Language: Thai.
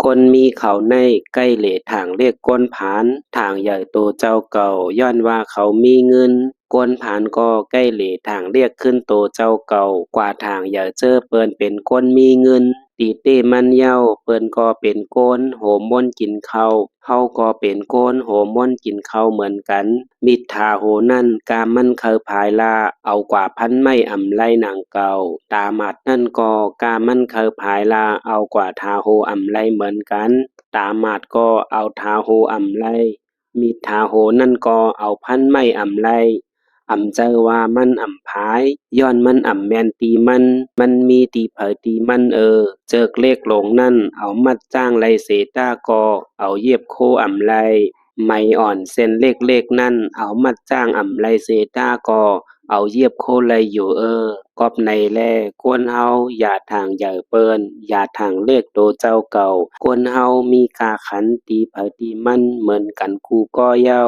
คนมีเขาในใกล้เหลทางเรียกก้นผานทางใหญ่โตเจ้าเก่าย้อนว่าเขามีเงินก้นผานก็ใกล้เหลทางเรียกขึ้นโตเจ้าเก่ากว่าทางใหญ่เจอเปิ้นเป็นคนมีเงินตีเต้มันเย้าเปิ้นก็เป็นโกนโหมม่วนกินข้าวเฮาก็เป็นโกนโหมม่วนกินข้าวเหมือนกันมิตรทาโหนั่นกามมันเคอภายลาเอากว่าพันไม้อำไลหนังเก่าตาหมัดนั่นก็กามันเคอภายลาเอากว่าทาโหอำไลเหมือนกันตาหมัดก็เอาทาโหอำไลมิตรทาโหนั่นก็เอาพันไม้อำไลอำเจอว่ามันอำพายย้อนมันอำแม่นตีมันมีตีเผยตีมันเจิกเลขหลงนั่นเอามัดจ้างไลเสตาก็เอาเย็บโคอำไลไม่อ่อนเส้นเลขนั่นเอามัดจ้างอำไลเสตาก็เอาเย็บโคไลอยู่กอบในแลกวนเฮาอย่าทางใหญ่เปิ้นอย่าทางเลขโตเจ้าเก่ากวนเฮามีกาขันตีเผยตีมันเหมือนกันกูก็เย้า